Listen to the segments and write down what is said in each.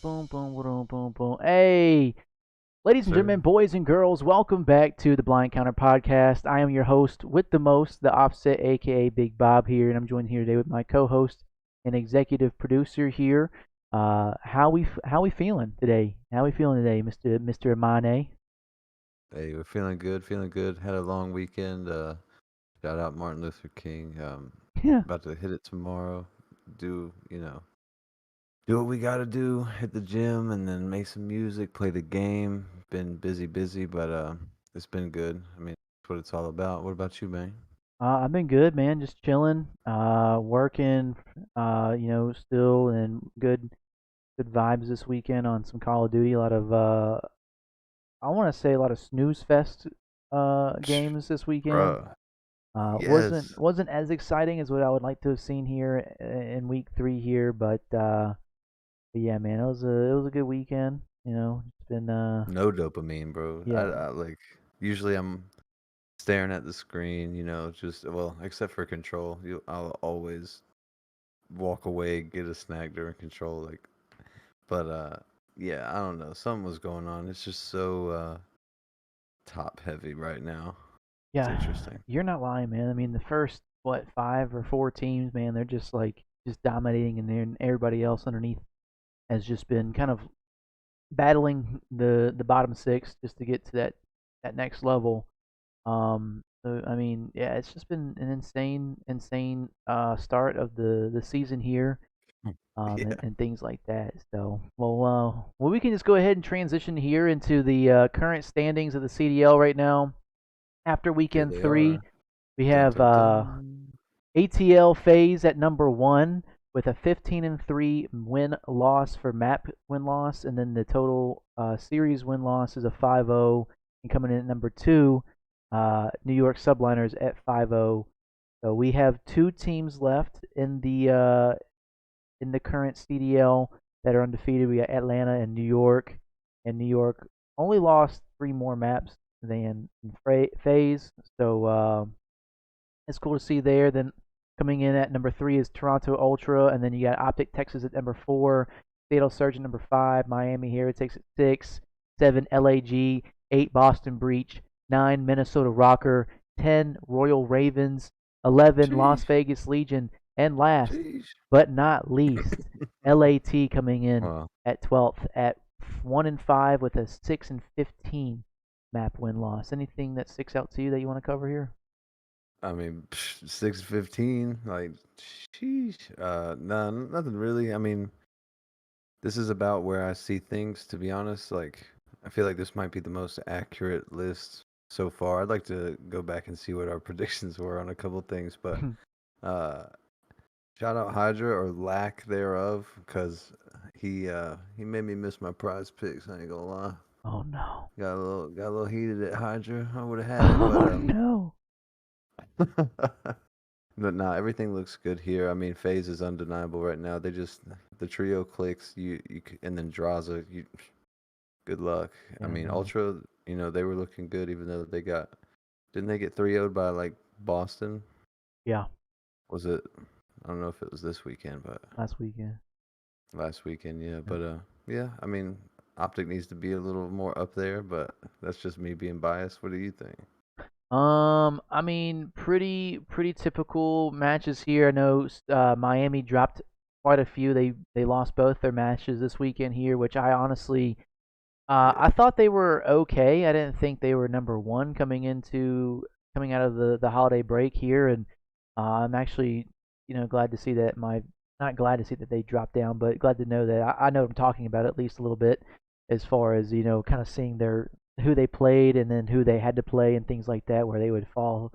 Boom, boom, boom, boom, boom. Hey, ladies and Sir. gentlemen, boys and girls, welcome back to the Blind Counter Podcast. I am your host with the most, the Offset, aka Big Bob here, and I'm joined here today with my co-host and executive producer here. How we feeling today? How we feeling today, Mister Amane? Hey, we're feeling good, feeling good. Had a long weekend. Shout out Martin Luther King. Yeah. About to hit it tomorrow. Do, do what we gotta do. Hit the gym and then make some music, play the game. Been busy, but it's been good. I mean, that's what it's all about. What about you, man? I've been good, man. Just chilling, working. Still and good vibes this weekend on some Call of Duty. A lot of I want to say a lot of snooze fest games this weekend. Bruh. Wasn't Yes. wasn't as exciting as what I would like to have seen here in week three here, but yeah, man, it was a good weekend. It's been No dopamine, bro. yeah, I like usually I'm staring at the screen, just well, except for control. I'll always walk away, get a snack during control, but yeah, I don't know. Something was going on. It's just so top heavy right now. It's yeah. interesting. You're not lying, man. I mean, the first what five or four teams, man, they're just like just dominating, and then everybody else underneath has just been kind of battling the bottom six just to get to that next level. So I mean, yeah, it's just been an insane start of the season here, Yeah. and things like that. So, well, we can just go ahead and transition here into the current standings of the CDL right now. After Here weekend they three, are. we Dun have dun dun. ATL phase at number one with a 15-3 win loss for map win loss, and then the total series win loss is a 5-0. And coming in at number two, New York Subliners at 5-0. So we have two teams left in the current CDL that are undefeated. We got Atlanta and New York, and New York only lost three more maps than phase. So it's cool to see there. Then coming in at number three is Toronto Ultra, and then you got Optic Texas at number four, Fatal Surge at number five, Miami Heretics at six, seven LAG, eight Boston Breach, nine Minnesota Rocker, 10 Royal Ravens, 11 Las Jeez. Vegas Legion, and last Jeez. but not least, LAT coming in Well, at 12th at 1-5 with a 6-15 map win loss. Anything that sticks out to you that you want to cover here? I mean, 6-15. Like, sheesh. None, nothing really. I mean, this is about where I see things. To be honest, like, I feel like this might be the most accurate list so far. I'd like to go back and see what our predictions were on a couple things, but uh, shout out Hydra or lack thereof, because he made me miss my prize picks. I ain't gonna lie. Oh no. Got a little heated at Hydra. I would have had it, but Oh no. but nah, everything looks good here. I mean, FaZe is undeniable right now. The trio clicks, and then Draza. Good luck. I Yeah, mean, no. Ultra, they were looking good, even though didn't they get 3-0'd by like Boston? Yeah, Was it? I don't know if it was this weekend, but last weekend. last weekend, yeah. Yeah. But yeah. I mean, Optic needs to be a little more up there, but that's just me being biased. What do you think? I mean, pretty typical matches here. I know Miami dropped quite a few. They lost both their matches this weekend here, which I honestly I Yeah. thought they were okay. I didn't think they were number one coming out of the holiday break here, and I'm actually glad to see that my not glad to see that they dropped down, but glad to know that I know what I'm talking about at least a little bit as far as kind of seeing their who they played and then who they had to play and things like that where they would fall,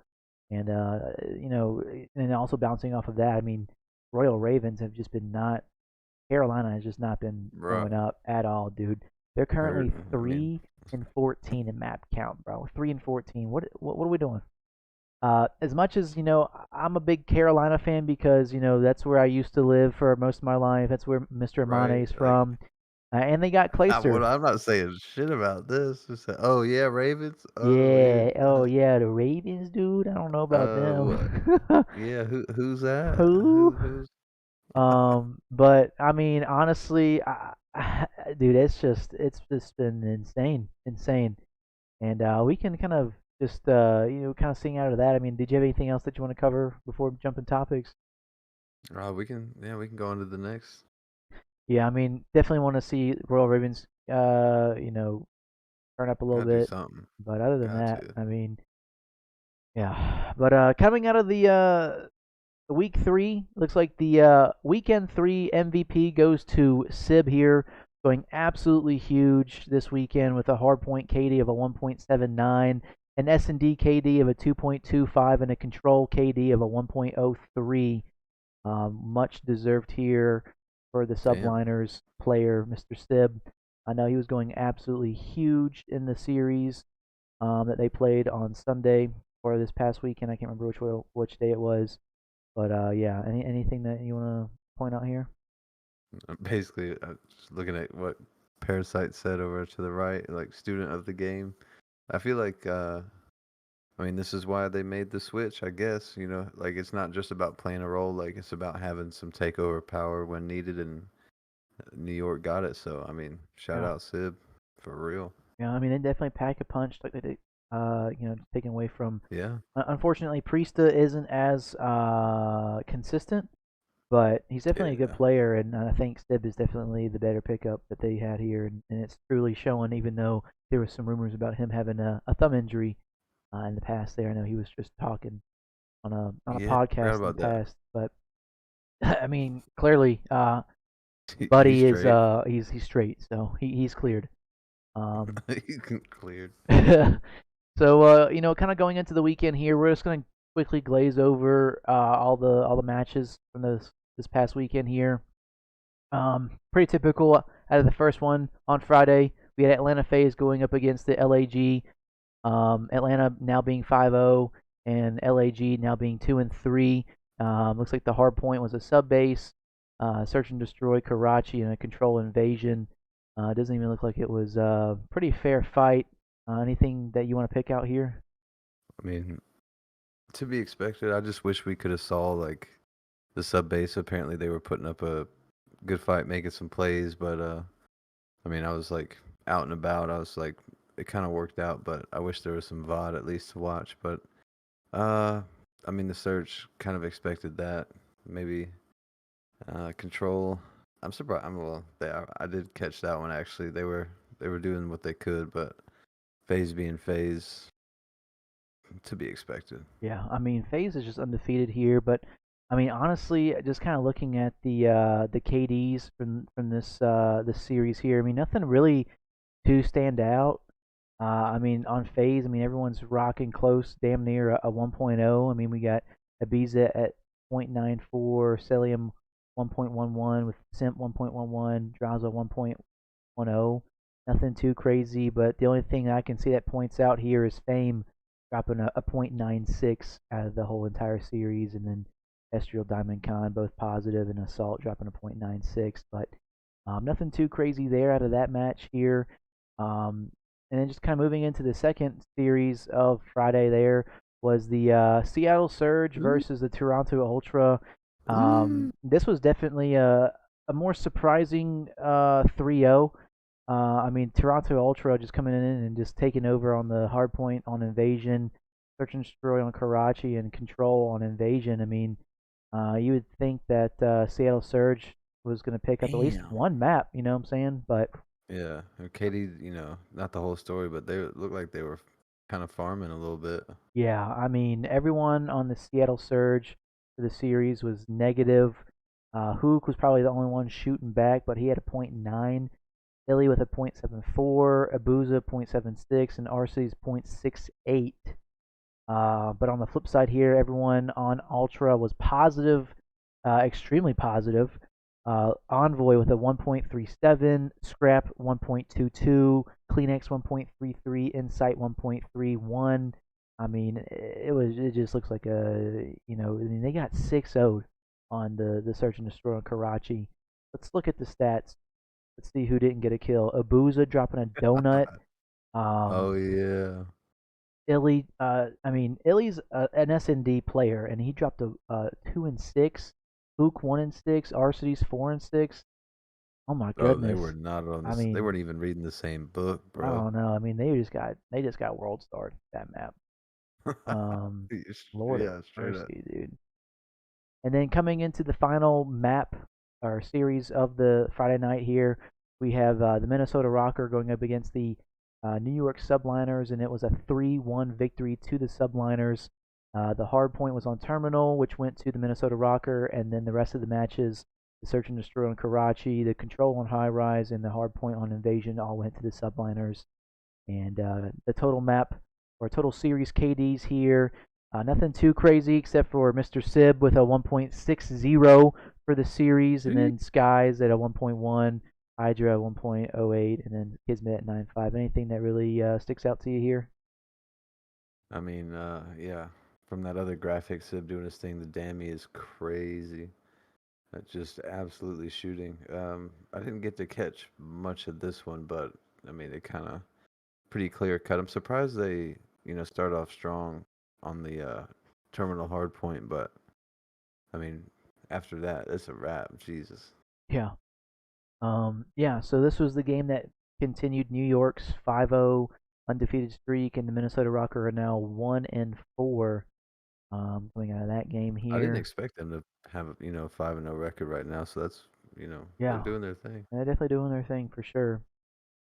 and and also bouncing off of that. I mean, Royal Ravens have just been not Carolina has just not been Bro, showing up at all, dude. They're currently hurting. I mean, 3-14 in map count, bro. 3-14. What are we doing? As much as I'm a big Carolina fan because that's where I used to live for most of my life. That's where Mr. Amane right? is Like, from, and they got Clayster. I'm not saying shit about this. Just say, oh yeah, Ravens. Oh yeah. Yeah. Oh yeah, the Ravens, dude. I don't know about What? them. Yeah. Who's that? Who? Who's? But I mean, honestly, dude, it's just been insane, insane. And we can kind of just kind of sing out of that. I mean, did you have anything else that you want to cover before jumping topics? We can go on to the next. Yeah, I mean, definitely want to see Royal Ravens, turn up a little Gotta do bit. something. But other than Got that, to. I mean, yeah. But coming out of the week three, looks like the weekend three MVP goes to Sib here, going absolutely huge this weekend with a hardpoint KD of a 1.79, an S&D KD of a 2.25, and a control KD of a 1.03. Much deserved here for the Damn. subliners player, Mr. Sib. I know he was going absolutely huge in the series that they played on Sunday or this past weekend. I can't remember which day it was, but yeah. Anything that you want to point out here? Basically, just looking at what Parasite said over to the right, like student of the game. I feel like, I mean, this is why they made the switch, I guess. Like it's not just about playing a role, like it's about having some takeover power when needed, and New York got it. So, I mean, shout Yeah, out Sib for real. yeah. I mean, they definitely pack a punch, like they did. Taken away from. Yeah, Unfortunately, Priesta isn't as consistent, but he's definitely a good yeah, player, and I think Stib is definitely the better pickup that they had here, and it's truly showing. Even though there was some rumors about him having a thumb injury in the past, there I know he was just talking on a yeah. Forgot podcast in the about that. past, but I mean clearly, He's Buddy is straight. he's straight, so he's cleared. Um, He's cleared. so kind of going into the weekend here, we're just gonna quickly glaze over all the matches from this past weekend here. Pretty typical out of the first one on Friday. We had Atlanta FaZe going up against the LAG. Atlanta now being 5-0 and LAG now being 2-3. Looks like the hard point was a sub base, search and destroy Karachi and a control invasion. Doesn't even look like it was a pretty fair fight. Anything that you want to pick out here? I mean, to be expected. I just wish we could have saw like the sub base. Apparently, they were putting up a good fight, making some plays, but I mean, I was like out and about. I was like, it kind of worked out, but I wish there was some VOD at least to watch. But uh, I mean, the search kind of expected that. Maybe control. I'm surprised. I did catch that one actually. They were doing what they could, but phase being phase to be expected. Yeah, I mean FaZe is just undefeated here, but I mean honestly, just kind of looking at the KDs from this series here, I mean nothing really to stand out. I mean on FaZe, I mean everyone's rocking close, damn near a 1.0. I mean we got Ibiza at 0.94, Celium 1.11 with Simp 1.11, Draza 1.10. Nothing too crazy, but the only thing I can see that points out here is Fame dropping a 0.96 out of the whole entire series, and then Estriel Diamond Khan both positive, and Assault dropping a 0.96. But nothing too crazy there out of that match here. Um, and then just kind of moving into the second series of Friday, there was the Seattle Surge Ooh, versus the Toronto Ultra. ooh. This was definitely a more surprising 3-0. I mean, Toronto Ultra just coming in and just taking over on the hard point on Invasion, Search and Destroy on Karachi, and Control on Invasion. I mean, you would think that Seattle Surge was going to pick up at least Damn. one map, you know what I'm saying? But Yeah, and Katie, not the whole story, but they looked like they were kind of farming a little bit. yeah, I mean, everyone on the Seattle Surge for the series was negative. Hook was probably the only one shooting back, but he had a point 0.9. Illy with a 0.74, Abuza 0.76, and RC's 0.68. But on the flip side here, everyone on Ultra was positive, extremely positive. Envoy with a 1.37, Scrap 1.22, Kleenex 1.33, Insight 1.31. I mean, it just looks like I mean, they got 6-0'd on the Search and Destroy on Karachi. Let's look at the stats. Let's see who didn't get a kill. Abuza dropping a donut. Oh Um, yeah. I mean, Illy's an S&D player, and he dropped a 2-6. Luke 1-6. Arcity's 4-6. Oh my Bro, they were goodness. not on I this. They mean, weren't even reading the same book, I bro. don't know. I mean, they just got world starred that map. Um, Lord of Yeah, straight up. mercy, dude. And then coming into the final map or series of the Friday night here, we have the Minnesota Rocker going up against the New York Subliners, and it was a 3-1 victory to the Subliners. The hard point was on Terminal, which went to the Minnesota Rocker, and then the rest of the matches, the Search and Destroy on Karachi, the Control on High Rise, and the hard point on Invasion all went to the Subliners. And the total map or total series KDs here, nothing too crazy except for Mr. Sib with a 1.60 for the series, and Gee. then Skies at a 1.1, Hydra at 1.08, and then Kismet at 9.5. Anything that really sticks out to you here? I mean, yeah. From that other graphic, Sib doing his thing, the Dammy is crazy. That's just absolutely shooting. I didn't get to catch much of this one, but I mean, it kind of pretty clear cut. I'm surprised they, start off strong on the terminal hard point, but I mean, after that, it's a wrap. Jesus. Yeah. Yeah, so this was the game that continued New York's 5-0 undefeated streak, and the Minnesota Rocker are now 1-4 coming out of that game I didn't here. expect them to have, 5-0 record right now, so that's, they're Yeah, doing their thing. they're definitely doing their thing for sure.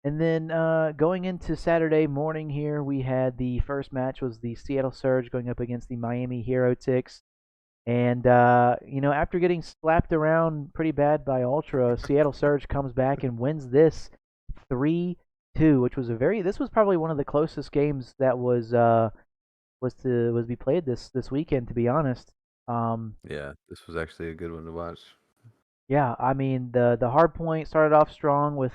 And then going into Saturday morning here, we had the first match was the Seattle Surge going up against the Miami Heretics. And after getting slapped around pretty bad by Ultra, Seattle Surge comes back and wins this 3-2, which was a very this was probably one of the closest games that was to be played this weekend, to be honest. Um, Yeah, this was actually a good one to watch. yeah, I mean the hard point started off strong with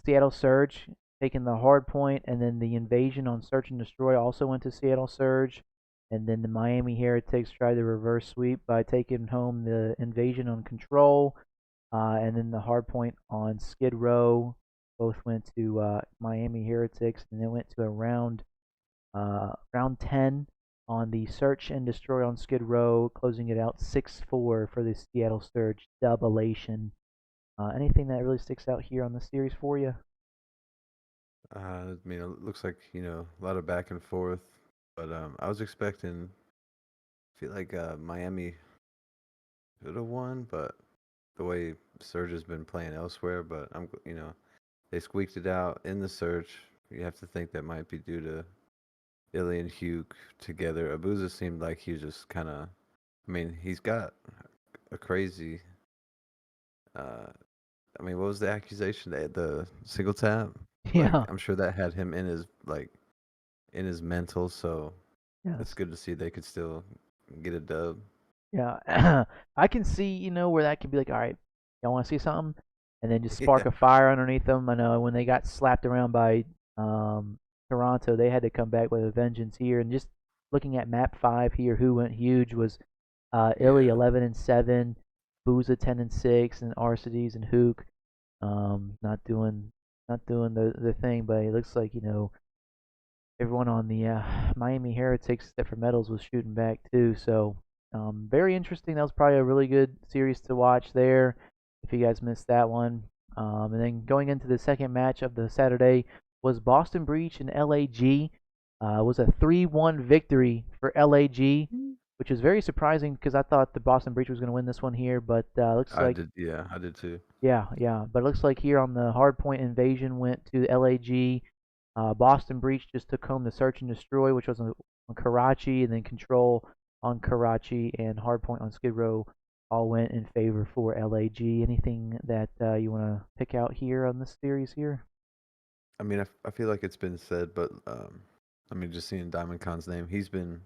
Seattle Surge taking the hard point, and then the invasion on Search and Destroy also went to Seattle Surge, and then the Miami Heretics tried the reverse sweep by taking home the invasion on Control, and then the hard point on Skid Row both went to Miami Heretics, and then went to a round 10 on the Search and Destroy on Skid Row, closing it out 6-4 for the Seattle Surge doublation. Anything that really sticks out here on the series for you? I mean, it looks like, a lot of back and forth, but I was expecting, I feel like Miami could have won, but the way Surge has been playing elsewhere, but they squeaked it out in the Surge. You have to think that might be due to Illy and Hugh together. Abuza seemed like he was just kind of, I mean, he's got a crazy, uh, I mean, what was the accusation? The single tap? Like, Yeah. I'm sure that had him in his, like, in his mental, so it's Yes. good to see they could still get a dub. Yeah. I can see, where that could be like, all right, y'all want to see something? And then just spark Yeah. a fire underneath them. I know when they got slapped around by Toronto, they had to come back with a vengeance here. And just looking at map 5 here, who went huge was Illy Yeah. 11-7, Booza 10-6, and Arcides and Hook not doing the thing, but it looks like, everyone on the Miami Heretics, except for Metals, was shooting back too. So very interesting. That was probably a really good series to watch there. If you guys missed that one, and then going into the second match of the Saturday was Boston Breach and LAG. Was a 3-1 victory for LAG, which is very surprising because I thought the Boston Breach was going to win this one here, but looks I like did. Yeah, I did too. yeah, yeah. But it looks like here on the hardpoint invasion went to LAG. Boston Breach just took home the Search and Destroy, which was on Karachi, and then Control on Karachi and Hardpoint on Skid Row all went in favor for LAG. Anything that you want to pick out here on this series here? I mean, I feel like it's been said, but I mean, just seeing Diamond Khan's name, he's been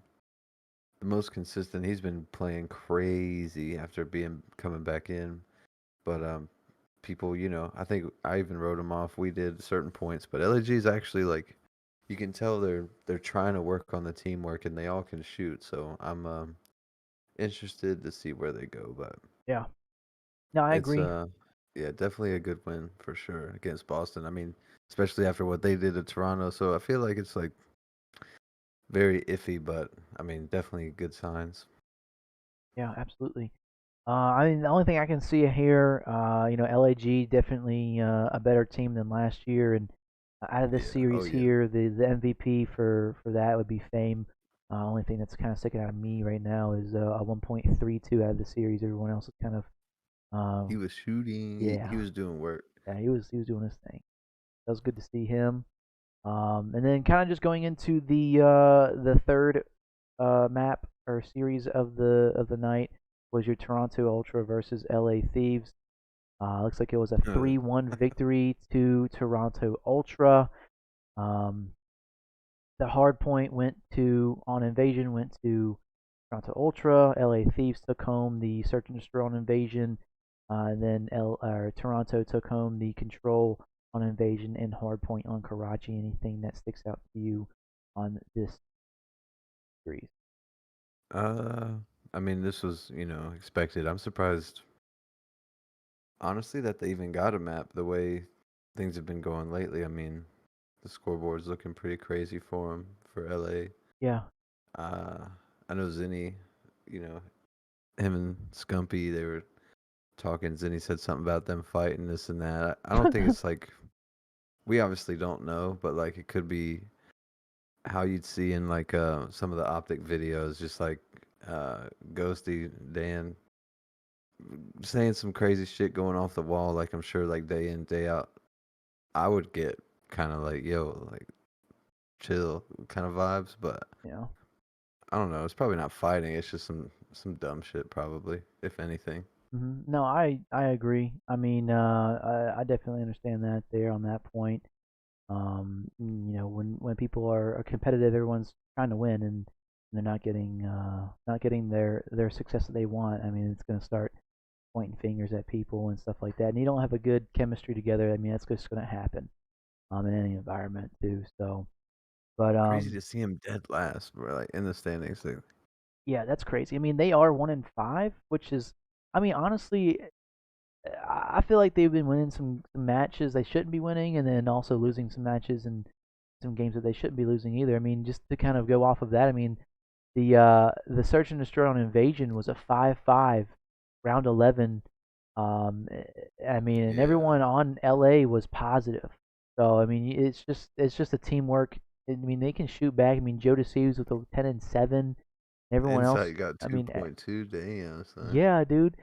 the most consistent. He's been playing crazy after being coming back in. But people, I think I even wrote him off. We did certain points, but LAG is actually like you can tell they're trying to work on the teamwork and they all can shoot. So I'm interested to see where they go, but Yeah. No, I it's agree. yeah, definitely a good win for sure against Boston. I mean, especially after what they did to Toronto. So I feel like it's like very iffy, but I mean, definitely good signs. Yeah, absolutely. I mean, the only thing I can see here, LAG definitely a better team than last year, and out of this Yeah. Oh series yeah. here, the MVP for that would be Fame. Only thing that's kind of sticking out of me right now is a 1.32 out of the series. Everyone else is kind of, He um, was shooting. He yeah, was doing work. yeah, he was doing his thing. That was good to see him. And then kind of just going into the third map or series of the night was your Toronto Ultra versus LA Thieves. Looks like it was a 3-1 victory to Toronto Ultra. Um, the hard point went to on Invasion went to Toronto Ultra. LA Thieves took home the Search and Destroy on Invasion. And then Toronto took home the Control on Invasion and Hardpoint on Karachi. Anything that sticks out to you on this series? uh, I mean, this was expected. I'm surprised, honestly, that they even got a map the way things have been going lately. I mean, the scoreboard's looking pretty crazy for him for LA. Yeah. Uh, I know Zinni, you know, him and Scumpy, they were talking. Zinni said something about them fighting this and that. I don't think it's like we obviously don't know, but like it could be how you'd see in like some of the optic videos, just like Ghosty Dan saying some crazy shit going off the wall. Like I'm sure like day in day out, I would get kind of like yo like chill kind of vibes, but Yeah. I don't know. It's probably not fighting. It's just some dumb shit probably, if anything. No, I agree. I mean, I definitely understand that there on that point. When people are competitive, everyone's trying to win, and they're not getting their success that they want. I mean, it's going to start pointing fingers at people and stuff like that. And you don't have a good chemistry together. I mean, that's just going to happen in any environment too. So, but Crazy to see him dead last, bro. Like in the standings. Like, yeah, that's crazy. I mean, they are 1-5, which is, I mean, honestly, I feel like they've been winning some matches they shouldn't be winning, and then also losing some matches and some games that they shouldn't be losing either. I mean, just to kind of go off of that, I mean, the Search and Destroy on Invasion was a 5-5, round 11. I mean, and yeah, everyone on LA was positive. So I mean, it's just a teamwork. I mean, they can shoot back. I mean, Joe DeCeves with a 10-7. Everyone else, Insight got I mean, 2.2. Damn, son. yeah, dude.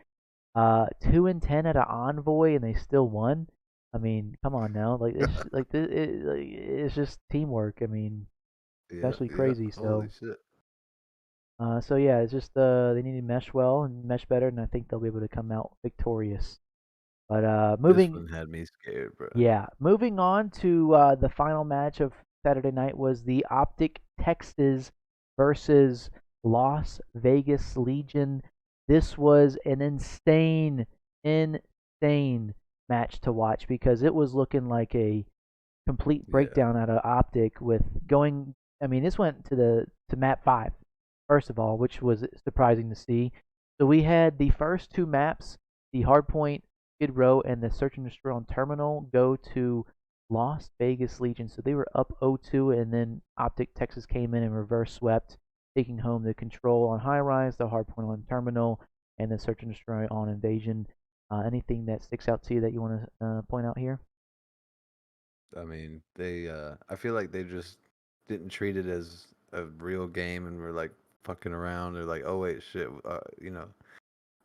2-10 at an envoy, and they still won. I mean, come on now, it's just teamwork. I mean, it's Yep, actually yep. crazy. Holy So, shit. yeah, it's just they need to mesh well and mesh better, and I think they'll be able to come out victorious. But This moving, one had me scared, bro. yeah, moving on to the final match of Saturday night was the Optic Texas versus Las Vegas Legion. This was an insane match to watch because it was looking like a complete Yeah. breakdown out of Optic with going. I mean, this went to map 5 first of all, which was surprising to see. So we had the first two maps, the Hardpoint Skid Row and the Search and Destroy on Terminal, go to Las Vegas Legion. So they were up 0-2, and then Optic Texas came in and reverse swept, taking home the Control on High Rise, the Hardpoint on Terminal, and the Search and Destroy on Invasion. Anything that sticks out to you that you want to point out here? I mean, they I feel like they just didn't treat it as a real game and were like fucking around. They're like, "Oh wait, shit, all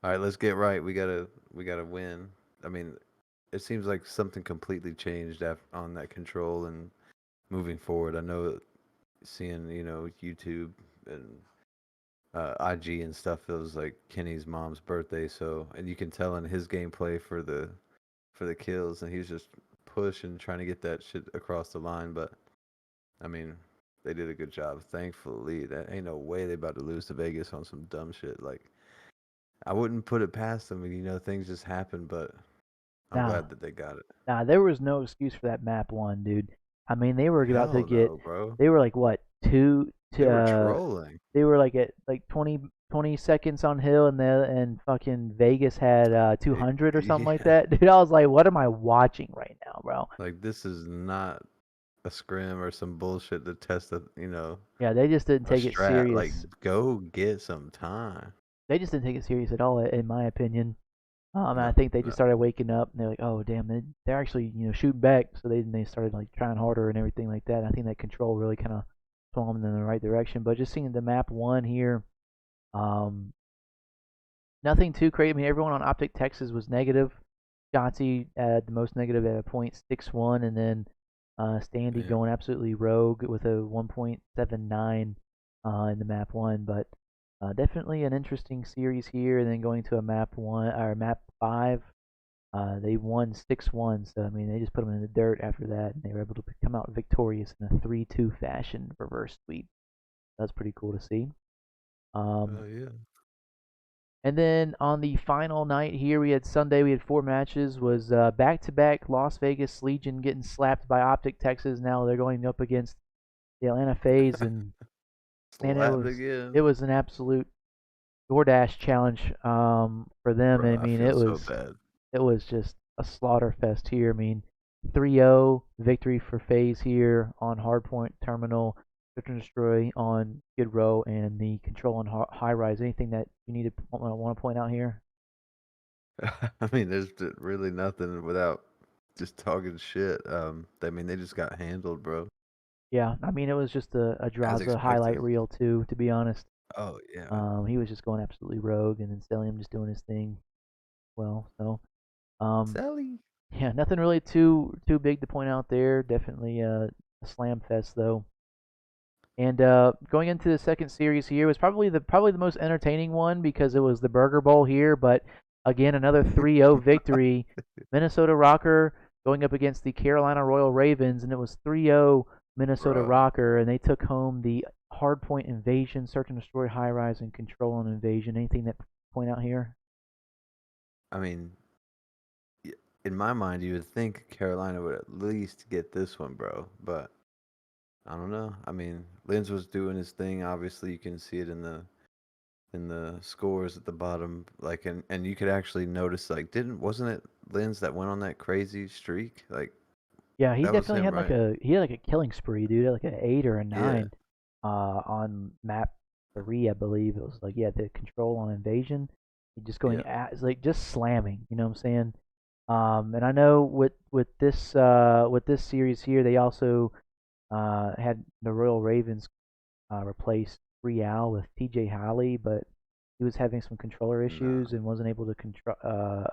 right, let's get right. We got to win." I mean, it seems like something completely changed on that control and moving forward. I know seeing, YouTube and IG and stuff, it was like Kenny's mom's birthday, so and you can tell in his gameplay for the kills, and he's just pushing, trying to get that shit across the line. But I mean, they did a good job. Thankfully, that ain't no way they about to lose to Vegas on some dumb shit. Like I wouldn't put it past them. Things just happen, but I'm Nah, glad that they got it. nah, there was no excuse for that map one, dude. I mean, they were about to Hell get. no, bro. They were like what two They to. were trolling. They were like at like 20 seconds on hill, and fucking Vegas had 200 or something like Yeah, that. Dude, I was like, what am I watching right now, bro? like this is not a scrim or some bullshit to test Yeah, they just didn't a take it strat. Like serious. go get some time. They just didn't take it serious at all, in my opinion. And I No, think they just no. started waking up and they're like, oh damn, they're actually shooting back. So they started like trying harder and everything like that. And I think that control really kind of swung them in the right direction. But just seeing the map one here, um, nothing too crazy. I mean, everyone on Optic Texas was negative. Shotzi had the most negative at a .61, and then Standy Yeah. going absolutely rogue with a 1.79 in the map one. But definitely an interesting series here. And then going to a map one or map five, they won 6-1. So I mean, they just put them in the dirt after that, and they were able to come out victorious in a 3-2 fashion reverse sweep. That's pretty cool to see. Um, Yeah. and then on the final night here, we had Sunday. We had four matches. Was back to back Las Vegas Legion getting slapped by Optic Texas. Now they're going up against the Atlanta FaZe, and man, Slapped again. it was an absolute DoorDash challenge for them. Bro, I I mean, feel so bad. it was just a slaughter fest here. I mean, 3-0 victory for FaZe here on Hardpoint Terminal. Search and Destroy on Skid Row and the Control on High Rise. Anything that you need to want to point out here? I mean, there's really nothing without just talking shit. I mean, they just got handled, bro, Yeah, I mean it was just a as Draza highlight expected. reel too. To be honest, Oh yeah. he was just going absolutely rogue, and then Stellium just doing his thing. Well, so um, Sally. yeah, nothing really too big to point out there. Definitely a slam fest though. And going into the second series here was probably the most entertaining one because it was the Burger Bowl here. But again, another 3-0 victory. Minnesota Rocker going up against the Carolina Royal Ravens, and it was 3-0 Minnesota Bro, Rocker, and they took home the Hardpoint Invasion, Search and Destroy High Rise, and Control and Invasion. Anything that point out here? I mean, y- in my mind, you would think Carolina would at least get this one, bro. But I don't know. I mean, Linz was doing his thing. Obviously, you can see it in the scores at the bottom. Like, and you could actually notice, like, didn't wasn't it Linz that went on that crazy streak? Like, Yeah, he that was definitely him, had like right? a killing spree, dude. Like an 8 or a 9 Yeah. on map 3, I believe. It was like yeah, the control on invasion. He just going Yeah. at it's like just slamming. You know what I'm saying? And I know with this series here, they also had the Royal Ravens replace Real with TJ Holly, but he was having some controller Nah. issues and wasn't able to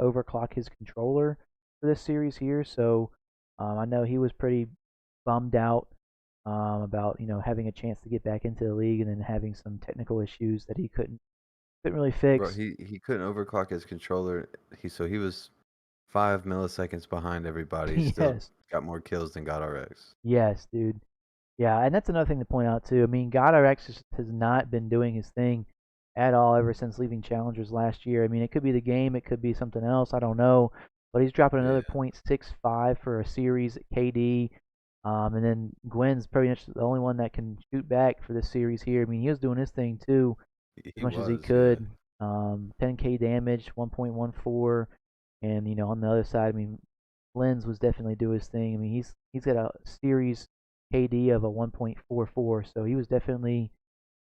overclock his controller for this series here. So I know he was pretty bummed out about having a chance to get back into the league and then having some technical issues that he couldn't really Bro, fix. he couldn't overclock his controller. He was 5 milliseconds behind everybody. He still Yes, got more kills than God RX. yes, dude. Yeah, and that's another thing to point out too. I mean, God RX just has not been doing his thing at all ever since leaving Challengers last year. I mean, it could be the game, it could be something else. I don't know, but he's dropping Yeah, another .65 for a series at KD. And then Gwen's pretty much the only one that can shoot back for this series here. I mean, he was doing his thing too as he much as he was. Yeah, could. 10K damage, 1.14, and on the other side, I mean, Lenz was definitely doing his thing. I mean, he's got a series KD of a 1.44, so he was definitely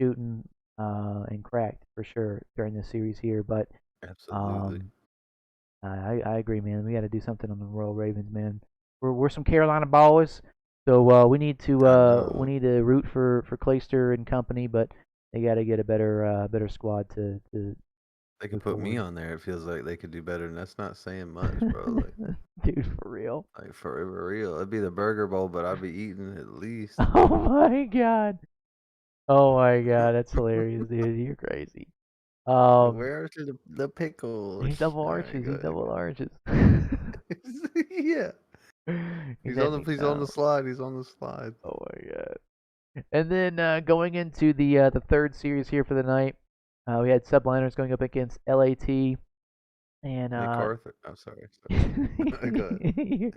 shooting and cracked for sure during this series here. But absolutely. um, I agree, man. We got to do something on the Royal Ravens, man. We're some Carolina boys, so I know. we need to root for Clayster and company, but they got to get a better squad to They could move put me forward. on there. It feels like they could do better, and that's not saying much, bro. Dude, for real. Like for real. It'd be the Burger Bowl, but I'd be eating at least. Oh my god. Oh my god, that's hilarious, dude. You're crazy. Um, Where are the pickles? he's double All right, arches. go He's ahead, double go arches. ahead. Yeah, He's acting he's on the out. slide. He's on the slide. Oh my god. And then going into the third series here for the night, we had Subliners going up against LAT and MacArthur. I'm sorry. Sorry. Go ahead.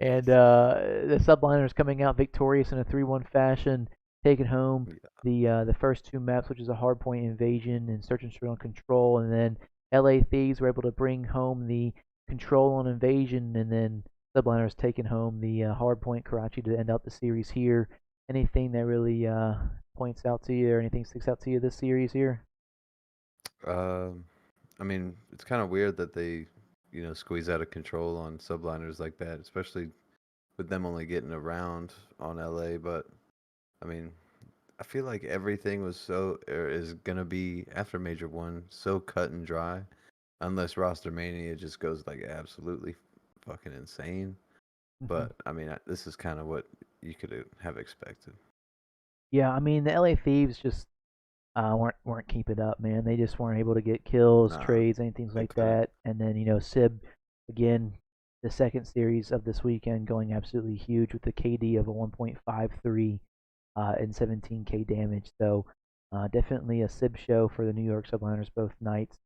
and the Subliners coming out victorious in a 3-1 fashion, taking home Yeah. the first two maps, which is a hardpoint invasion and search and destroy on control, and then LA Thieves were able to bring home the control on invasion, and then Subliners taking home the hardpoint Karachi to end out the series here. Anything that really points out to you or anything sticks out to you this series here? Um, I mean, it's kind of weird that they, squeeze out of control on subliners like that, especially with them only getting around on LA. But I mean, I feel like everything was is gonna be after Major One so cut and dry, unless roster mania just goes like absolutely fucking insane. Hmm. But I mean, this is kind of what you could have expected. Yeah, I mean the LA Thieves just weren't keeping up, man. They just weren't able to get kills, Nah, trades, anything they like couldn't. that. And then Sib again, the second series of this weekend going absolutely huge with the KD of a 1.53 and 17K damage. So definitely a Sib show for the New York Subliners both nights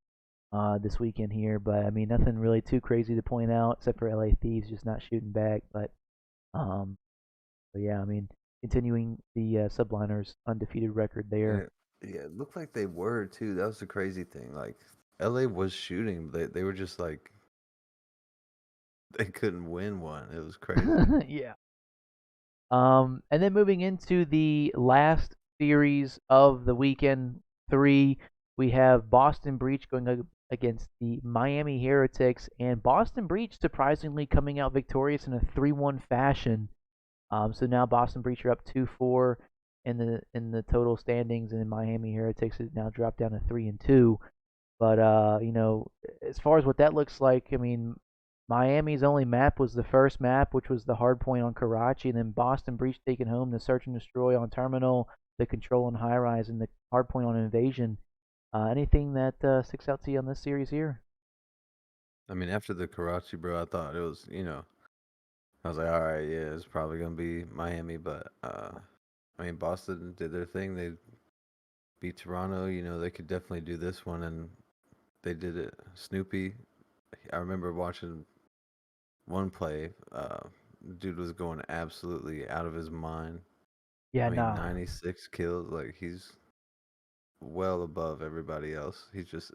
this weekend here. But I mean nothing really too crazy to point out except for LA Thieves just not shooting back. Um, but yeah, I mean continuing the Subliners undefeated record And there. it looked like they were too. That was the crazy thing. Like LA was shooting, they were just like they couldn't win one. It was crazy. Yeah. And then moving into the last series of the weekend three, we have Boston Breach going against the Miami Heretics, and Boston Breach surprisingly coming out victorious in a 3-1 fashion. So now Boston Breach are up 2-4 in the total standings, and Miami Heretics has now dropped down to 3-2. But as far as what that looks like, I mean, Miami's only map was the first map, which was the hard point on Karachi, and then Boston Breach taking home the search and destroy on Terminal, the control on High Rise, and the hard point on Invasion. Anything that sticks out to you on this series here? I mean, after the Karachi, bro, I thought it was, I was like, all right, yeah, it's probably gonna be Miami, but I mean, Boston did their thing. They beat Toronto. They could definitely do this one, and they did it. Snoopy, I remember watching one play. Dude was going absolutely out of his mind. Yeah, I mean, nah, 96 kills. Like he's well above everybody else. He's just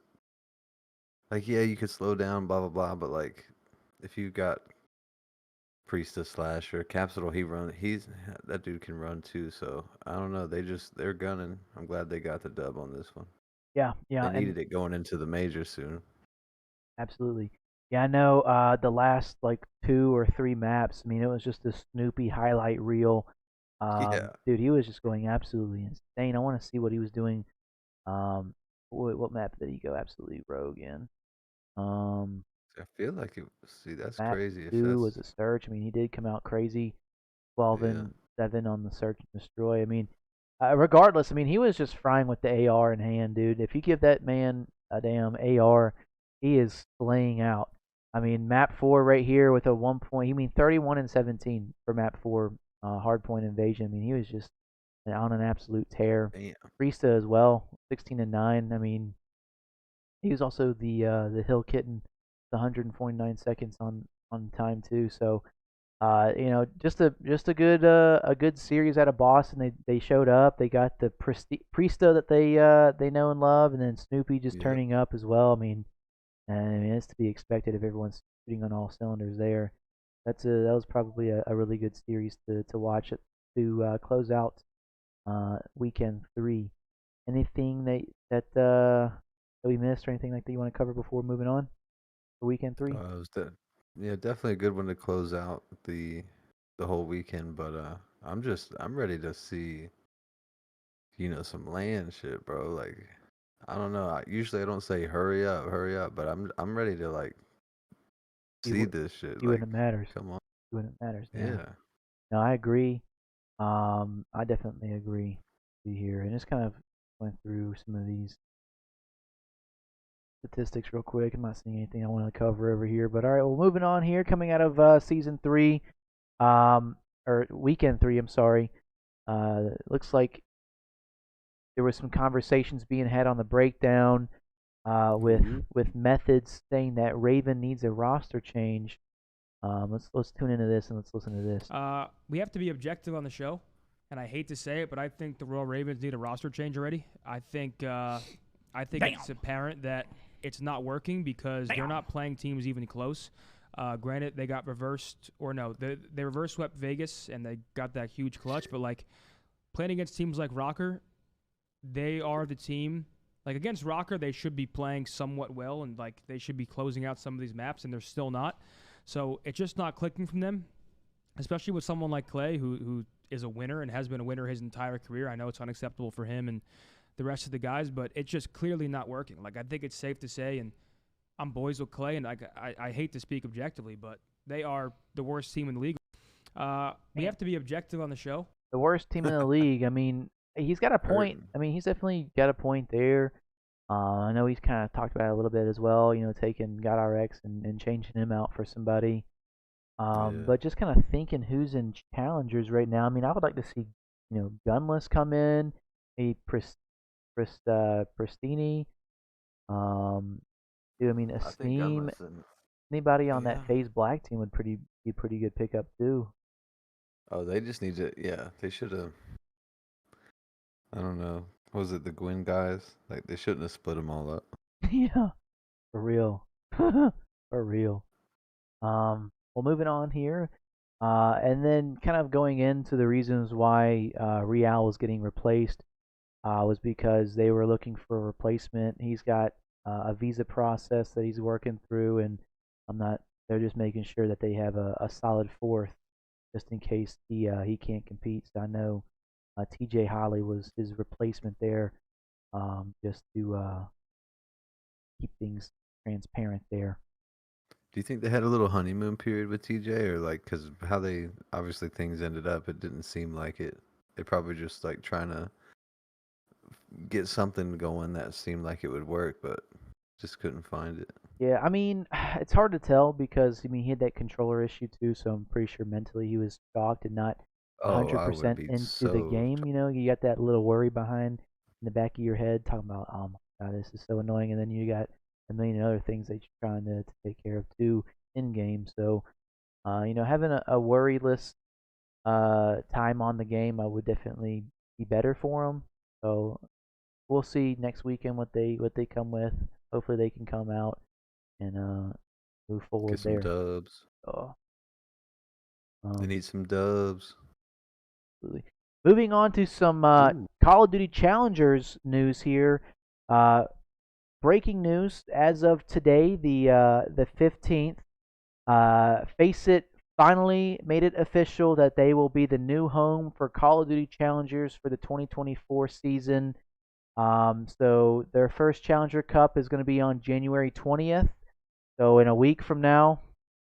like, yeah, you could slow down, blah blah blah, but like, if you got Priestess Slasher, Capsule, he's that dude can run too. So I don't know. They're gunning. I'm glad they got the dub on this one. yeah, yeah, They and needed it going into the major soon. absolutely. Yeah, I know the last like two or three maps, I mean, it was just a Snoopy highlight reel. Yeah, Dude, he was just going absolutely insane. I want to see what he was doing. What map did he go absolutely rogue in? Um, I feel like it. See, that's Map crazy. If 2 that's was a search. I mean, he did come out crazy. 12 yeah, and 7 on the search and destroy. I mean, regardless, I mean, he was just frying with the AR in hand, dude. If you give that man a damn AR, he is laying out. I mean, map 4 right here with a 1 point. You mean 31 and 17 for map 4 hard point invasion. I mean, he was just on an absolute tear. damn. Priesta as well, 16 and 9. I mean, he was also the Hill Kitten, the 149 seconds on time too. So just a good series out of Boston. They showed up. They got the Priesta that they know and love, and then Snoopy just Yep. turning up as well. I mean it's to be expected if everyone's shooting on all cylinders there. That was probably a really good series to watch it to close out weekend three. Anything that we missed or anything like that you want to cover before moving on for weekend three? It was yeah, definitely a good one to close out the whole weekend. But I'm ready to see some land shit, bro. Like I don't know. Usually I don't say hurry up, but I'm ready to like See see what this shit. see when Like it matters. come on, See when it matters. Yeah. yeah. No, I agree. I definitely agree with you here, and just kind of went through some of these statistics real quick. I'm not seeing anything I want to cover over here, but all right. Well, moving on here, coming out of season three, um, or weekend three. I'm sorry. Looks like there was some conversations being had on the breakdown Ooh. with methods saying that Raven needs a roster change. Let's tune into this and let's listen to this. We have to be objective on the show, and I hate to say it, but I think the Royal Ravens need a roster change already. I think it's apparent that it's not working because they're not playing teams even close. Granted, they got reversed, or no, they reverse swept Vegas and they got that huge clutch. But like playing against teams like Rocker, they are the team Like against Rocker, they should be playing somewhat well, and like they should be closing out some of these maps, and they're still not. So it's just not clicking from them, especially with someone like Clay, who is a winner and has been a winner his entire career. I know it's unacceptable for him and the rest of the guys, but it's just clearly not working. Like I think it's safe to say, and I'm boys with Clay, and I hate to speak objectively, but they are the worst team in the league. We have to be objective on the show. The worst team in the league. I mean, he's got a point. Hurting. I mean, he's definitely got a point there. I know he's kind of talked about it a little bit as well. You know, taking GodRx and changing him out for somebody. Yeah. But just kind of thinking who's in challengers right now. I mean, I would like to see, Gunless come in, maybe Pristini. I mean, I think Esteem. Gunless and Anybody on yeah. that FaZe Black team would be a pretty good pickup too. Oh, they just need to. Yeah, they should have. I don't know. Was it the Gwyn guys? Like they shouldn't have split them all up. Yeah, for real, for real. Well, moving on here, and then kind of going into the reasons why Real was getting replaced was because they were looking for a replacement. He's got a visa process that he's working through, and I'm not. They're just making sure that they have a solid fourth, just in case he can't compete. So I know T.J. Holly was his replacement there, just to keep things transparent there. Do you think they had a little honeymoon period with TJ, or like because how they obviously things ended up, it didn't seem like it. They probably just like trying to get something going that seemed like it would work, but just couldn't find it. Yeah, I mean, it's hard to tell because I mean he had that controller issue too, so I'm pretty sure mentally he was shocked and not Oh, I would 100% be into the so. game. You know, you got that little worry behind in the back of your head talking about, oh my god, this is so annoying, and then you got a million other things that you're trying to take care of too in game. So, having a worryless time on the game, I would definitely be better for them. So we'll see next weekend what they come with. Hopefully they can come out and move Get forward some there. dubs. So, They um, need some dubs. absolutely. Moving on to some Ooh. Call of Duty Challengers news here. Uh, Breaking news as of today, the 15th. Face It finally made it official that they will be the new home for Call of Duty Challengers for the 2024 season. So their first Challenger Cup is going to be on January 20th. So in a week from now.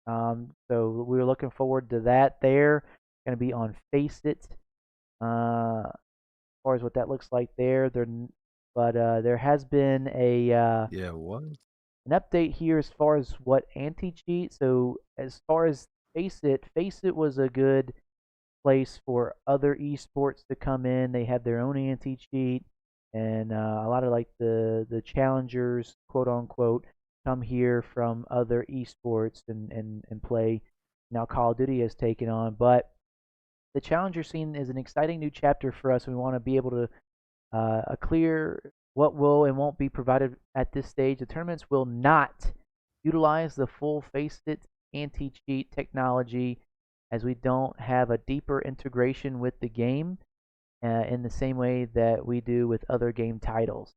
So we're looking forward to that. There, going to be on Face It. As far as what that looks like there, but there has been Yeah, what? an update here as far as what anti-cheat. So as far as Face It was a good place for other esports to come in. They have their own anti-cheat, and a lot of like the challengers, quote unquote, come here from other esports and play. Now Call of Duty has taken on, but the challenger scene is an exciting new chapter for us. We want to be able to clear what will and won't be provided at this stage. The tournaments will not utilize the full Face It anti-cheat technology, as we don't have a deeper integration with the game in the same way that we do with other game titles.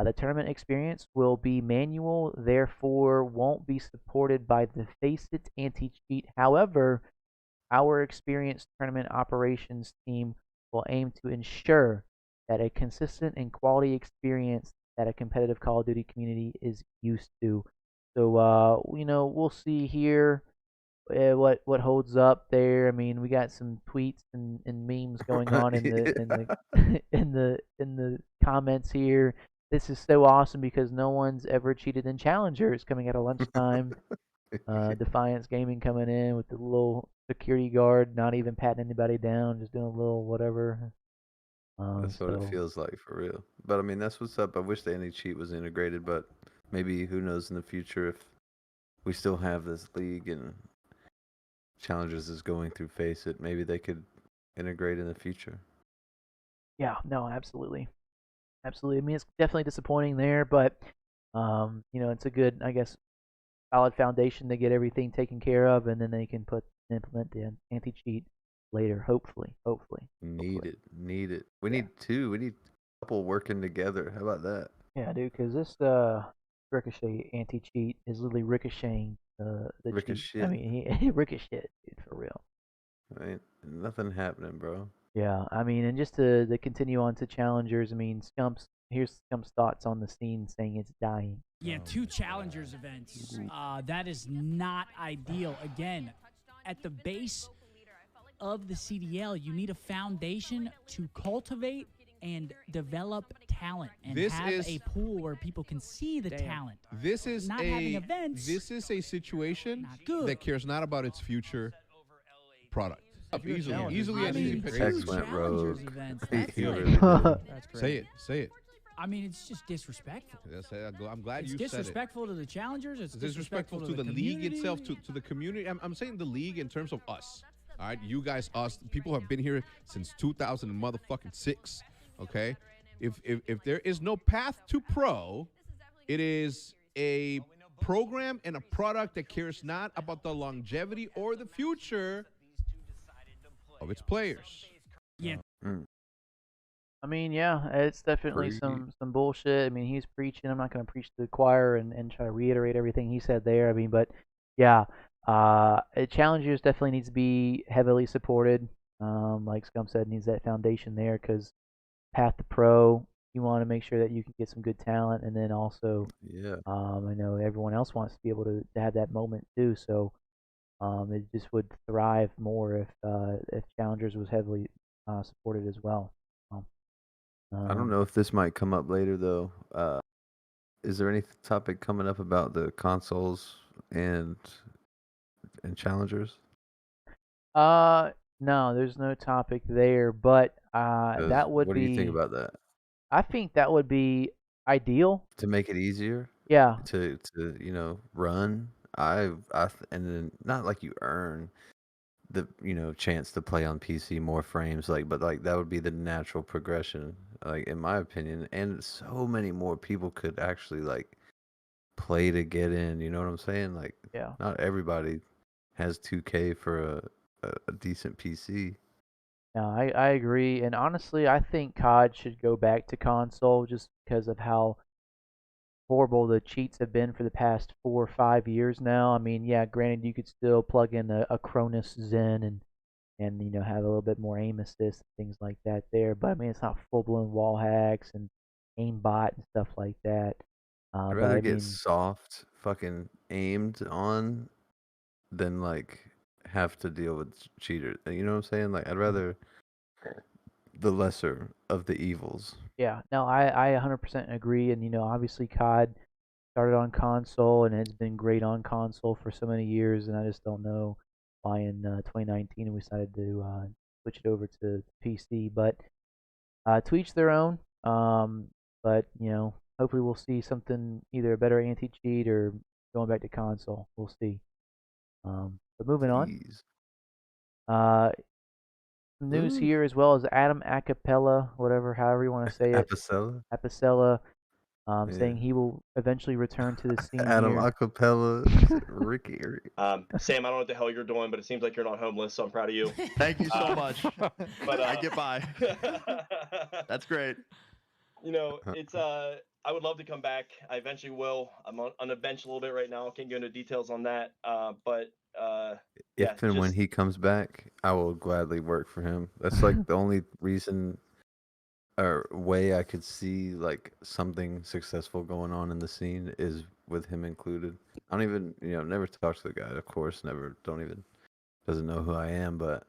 The tournament experience will be manual, therefore won't be supported by the Face It anti-cheat. However, our experienced tournament operations team will aim to ensure that a consistent and quality experience that a competitive Call of Duty community is used to. So, we'll see here what holds up there. I mean, we got some tweets and memes going on in the in Yeah. the in the comments here. This is so awesome because no one's ever cheated in challengers coming out of lunchtime. Defiance Gaming coming in with the little security guard, not even patting anybody down, just doing a little whatever. That's what it So feels like for real. But I mean, that's what's up. I wish the any cheat was integrated, but maybe who knows in the future if we still have this league and challenges is going through Face It, maybe they could integrate in the future. yeah, no, absolutely, absolutely. I mean, it's definitely disappointing there, but it's a good, I guess, solid foundation to get everything taken care of, and then they can implement the anti cheat later. Hopefully. Need it. Need it. We need two. We need a couple working together. How about that? Yeah, dude, because this Ricochet anti-cheat is literally ricocheting the cheat. I Ricochet, mean, he ricochet, dude, for real. right? Nothing happening, bro. Yeah, I mean, and just to continue on to challengers, I mean, here's Scump's thoughts on the scene, saying it's dying. Yeah, two challengers events. That is not ideal. Again, at the base of the CDL, you need a foundation to cultivate and develop talent and have a pool where people can see the talent. This is Not having events. This is a situation Not good. that cares not about its future product. Easily I an mean, easy two pick. Tex went challengers rogue. events. He That's like, really did. That's crazy. Say it. I mean, it's just disrespectful. I'm glad It's you said it. disrespectful to the challengers. It's Disrespectful to the league itself, to the community. I'm saying the league in terms of us. All right, you guys, us. People have been here since 2006. Okay, if there is no path to pro, it is a program and a product that cares not about the longevity or the future of its players. Yeah. I mean, yeah, it's definitely some bullshit. I mean, he's preaching. I'm not going to preach to the choir and try to reiterate everything he said there. I mean, but yeah, challengers definitely needs to be heavily supported. Like Scum said, needs that foundation there because path to pro, you want to make sure that you can get some good talent, and then also, Yeah. I know everyone else wants to be able to have that moment too. So, it just would thrive more if challengers was heavily supported as well. Um, I don't know if this might come up later though. Is there any topic coming up about the consoles and challengers? No, there's no topic there, but 'Cause that would what do you think be. about that? I think that would be ideal. To make it easier Yeah, to run. And then not like you earn the chance to play on PC more frames, like, but like that would be the natural progression, like in my opinion, and so many more people could actually like play to get in. You know what I'm saying? Like, yeah. not everybody has 2K for a decent PC. No, I agree, and honestly, I think COD should go back to console just because of how horrible the cheats have been for the past 4 or 5 years now. I mean, yeah, granted, you could still plug in a Cronus Zen and have a little bit more aim assist and things like that there, but I mean, it's not full blown wall hacks and aimbot and stuff like that. I'd But rather I get mean, soft fucking aimed on than like have to deal with cheaters. You know what I'm saying? Like, I'd rather the lesser of the evils. yeah, no, I 100% agree, and obviously COD started on console and it's been great on console for so many years, and I just don't know why in 2019 we decided to switch it over to PC. But to each their own. But hopefully we'll see something either a better anti-cheat or going back to console. We'll see. But moving on. Please. Uh, news Ooh. here as well as Adam Acapella, however you want to say it, Apicella. Apicella, Yeah. saying he will eventually return to the scene Adam here. Acapella. Ricky. Sam, I don't know what the hell you're doing, but it seems like you're not homeless, so I'm proud of you. Thank you so much. But I get by. That's great. It's I would love to come back. I eventually will. I'm on a bench a little bit right now. Can't go into details on that. But If and when he comes back, I will gladly work for him. That's like the only reason or way I could see like something successful going on in the scene is with him included. I don't even, never talk to the guy, of course, doesn't know who I am, but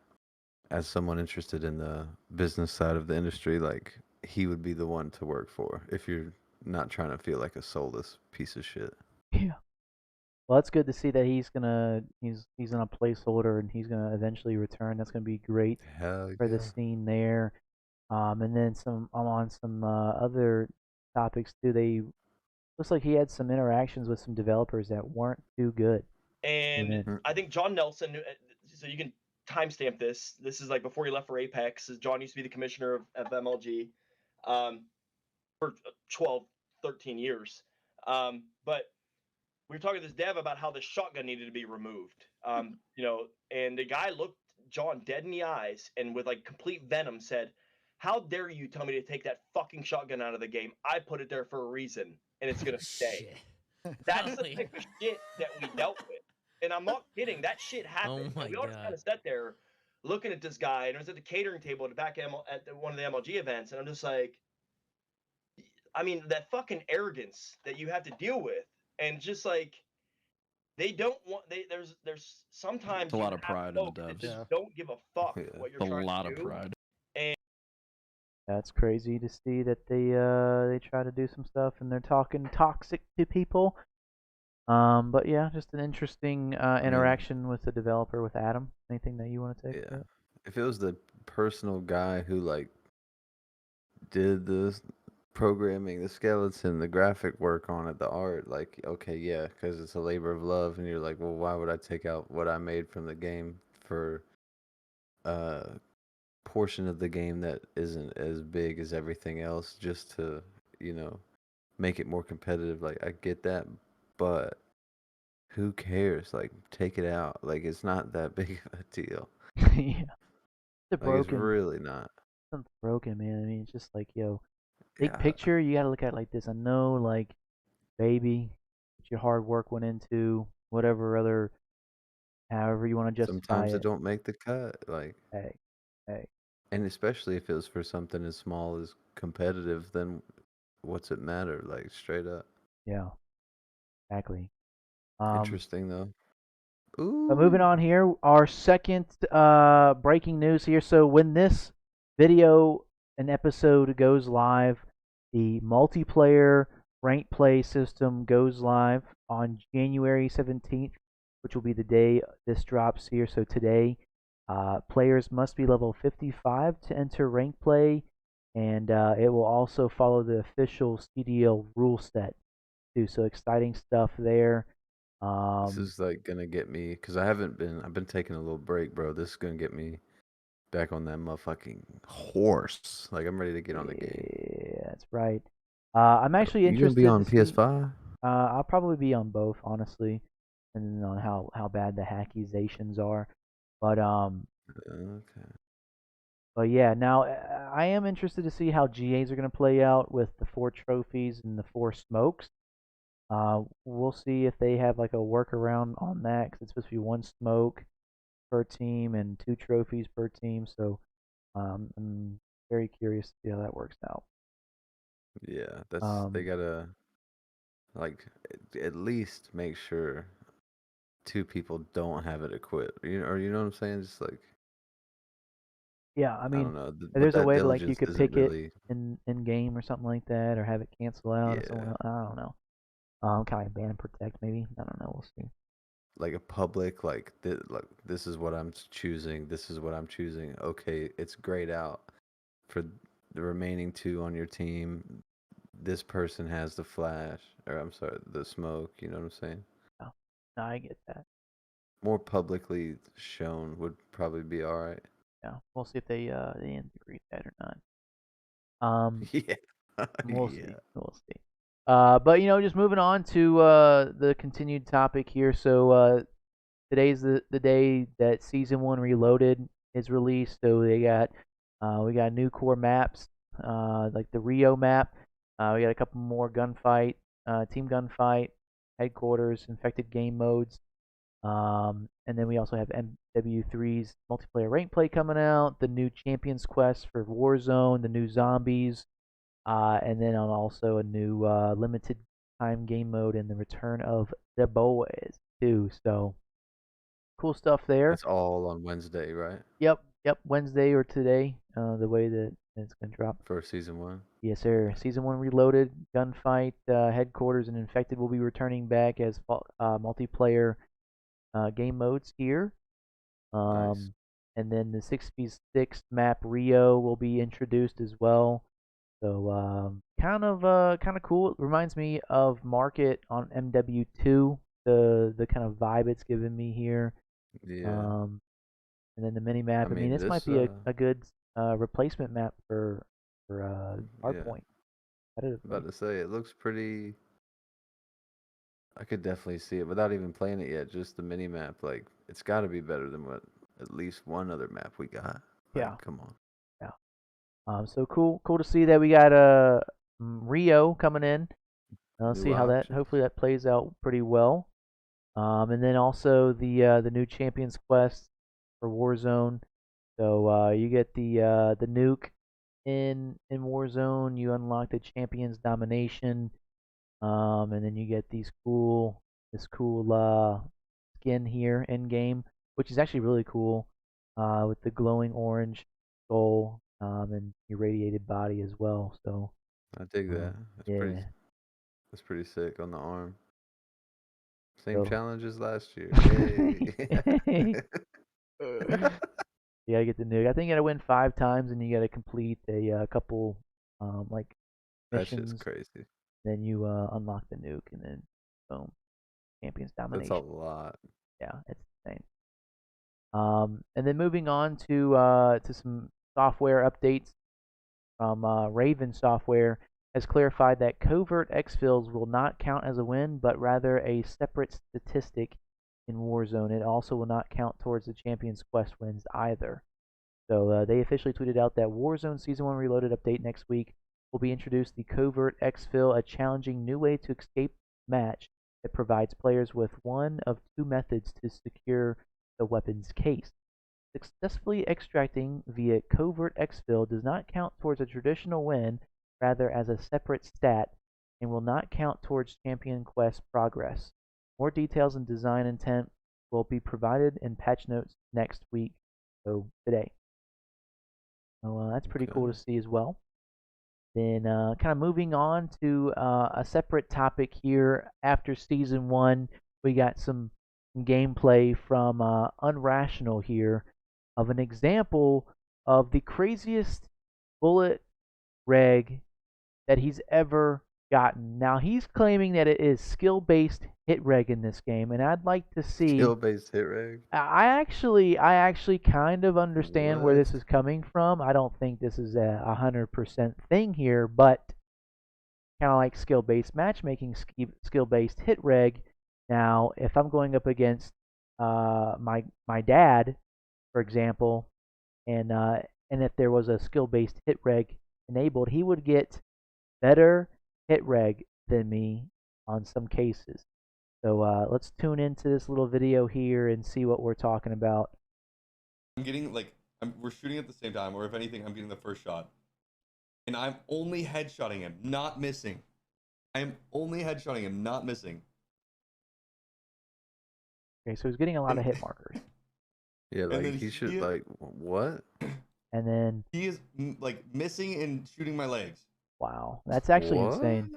as someone interested in the business side of the industry, like, he would be the one to work for if you're not trying to feel like a soulless piece of shit. Yeah. Well, it's good to see that he's on a placeholder and he's gonna eventually return. That's gonna be great Hell for the yeah. scene there. And then I'm on some other topics too. Looks like he had some interactions with some developers that weren't too good. And I think John Nelson, so you can timestamp this. This is like before he left for Apex. John used to be the commissioner of MLG for 12, 13 years. But we were talking to this dev about how the shotgun needed to be removed. And the guy looked John dead in the eyes and with like complete venom said, How dare you tell me to take that fucking shotgun out of the game? I put it there for a reason, and it's gonna stay. Shit. That's the Really? type of shit that we dealt with. And I'm not kidding. That shit happened. my And we all just kind God. of sat there looking at this guy, and I was at the catering table at the back one of the MLG events, and I'm just like, I mean, that fucking arrogance that you have to deal with, and just like they don't want there's sometimes It's a lot of pride in the folks that devs. just Yeah. don't give a fuck Yeah. what you're A trying lot to of do. pride. That's crazy to see that they try to do some stuff and they're talking toxic to people. But yeah, just an interesting interaction with the developer, with Adam. Anything that you want to take? Yeah. If it was the personal guy who like did the programming, the skeleton, the graphic work on it, the art, like okay, yeah, because it's a labor of love, and you're like, well, why would I take out what I made from the game for a portion of the game that isn't as big as everything else, just to make it more competitive? Like I get that, but who cares? Like take it out. Like it's not that big of a deal. Yeah, it's Like it's broken. really not. Something's broken, man. I mean, it's just like, yo, big Yeah. picture, you gotta look at it like this. I know, like, baby, what your hard work went into, whatever other, however you want to justify Sometimes it it. don't make the cut. Like, Hey, hey, and especially if it was for something as small as competitive, then what's it matter? Like straight up. yeah, exactly. Um, Interesting though. But moving Ooh. on here, our second breaking news here. So when this video and episode goes live, the multiplayer ranked play system goes live on January 17th, which will be the day this drops here. So today, players must be level 55 to enter ranked play, and it will also follow the official CDL rule set too. So exciting stuff there. This is like gonna get me because I've been taking a little break, bro. This is gonna get me back on that motherfucking horse. Like I'm ready to get on the game. Yeah, that's right. I'm actually You gonna be interested to on see. PS5? I'll probably be on both, honestly, depending on how bad the accusations are. But Okay. yeah. Now I am interested to see how GAs are gonna play out with the 4 trophies and the 4 smokes. We'll see if they have like a workaround on that, because it's supposed to be 1 smoke per team and 2 trophies per team. So I'm very curious to see how that works out. Yeah, that's they Um, gotta like at least make sure 2 people don't have it equipped. Or you know what I'm saying? Just like yeah, I I mean, don't know, if but there's a that way to like you diligence could isn't pick it really. in game or something like that, or have it cancel out if someone Yeah, else, I don't know. Kind of ban and protect maybe. I don't know. We'll see. like a public like this is what I'm choosing. This is what I'm choosing. Okay, it's grayed out for the remaining 2 on your team. This person has the flash, or I'm sorry, the smoke. You know what I'm saying? No, no, I get that. More publicly shown would probably be all right. Yeah, we'll see if they integrate that or not. Um, Yeah, we'll yeah. see. We'll see. But just moving on to the continued topic here. So today's the day that Season 1 Reloaded is released. So we got new core maps, like the Rio map. We got a couple more gunfight, team gunfight, headquarters, infected game modes. And then we also have MW3's multiplayer rank play coming out, the new Champions Quest for Warzone, the new Zombies, and then also a new limited time game mode and the return of the boys too. So cool stuff there. That's all on Wednesday, right? Yep. Wednesday or today, the way that it's gonna drop. For season 1. Yes, sir. Season 1 Reloaded, Gunfight, Headquarters, and Infected will be returning back as multiplayer game modes here. Nice. And then the 6v6 map Rio will be introduced as well. So kind of cool. It reminds me of Market on MW2. The kind of vibe it's given me here. Yeah. And then the mini map. I I mean, mean, this might this be a good replacement map for yeah. Hardpoint About competitively. to say it looks pretty. I could definitely see it without even playing it yet. Just the mini map, like it's got to be better than what at least one other map we got. Yeah, Like, come on. yeah. So cool to see that we got Rio coming in. Let's see New how that. options. Hopefully that plays out pretty well. And then also the new Champions Quest for Warzone. So you get the nuke in Warzone. You unlock the Champions Domination, and then you get this cool skin here in game, which is actually really cool, with the glowing orange skull, and irradiated body as well. So I dig that. yeah. That's pretty sick on the arm. Same So challenge as last year. you Yay. gotta get the nuke. I think you gotta win 5 times, and you gotta complete a couple like That shit's missions. crazy. Then you unlock the nuke, and then boom, Champions That's a Domination. lot. Yeah, it's insane. And then moving on to some software updates from Raven Software has clarified that covert exfils will not count as a win, but rather a separate statistic in Warzone. It also will not count towards the Champions Quest wins either. So they officially tweeted out that Warzone Season 1 Reloaded update next week will be introduced the Covert Exfil, a challenging new way to escape match that provides players with one of 2 methods to secure the weapon's case. Successfully extracting via Covert Exfil does not count towards a traditional win, rather as a separate stat, and will not count towards Champion Quest progress. More details and design intent will be provided in patch notes next week, so today. So that's pretty cool to see as well. Then kind of moving on to a separate topic here. After Season 1, we got some gameplay from Unrational here of an example of the craziest bullet reg that he's ever gotten. Now, he's claiming that it is skill-based hit reg in this game, and I'd like to see... Skill-based hit reg? I actually kind of understand where this What? is coming from. I don't think this is a 100% thing here, but kind of like skill-based matchmaking, skill-based hit reg. Now, if I'm going up against my dad, for example, and if there was a skill-based hit reg enabled, he would get better hit reg than me on some cases. So let's tune into this little video here and see what we're talking about. I'm getting we're shooting at the same time, or if anything, I'm getting the first shot, and I'm only headshotting him, not missing. I am only headshotting him, not missing. Okay, so he's getting a lot of hit markers. Yeah, like he should like what? And then he is like missing and shooting my legs. Wow, that's actually What? insane.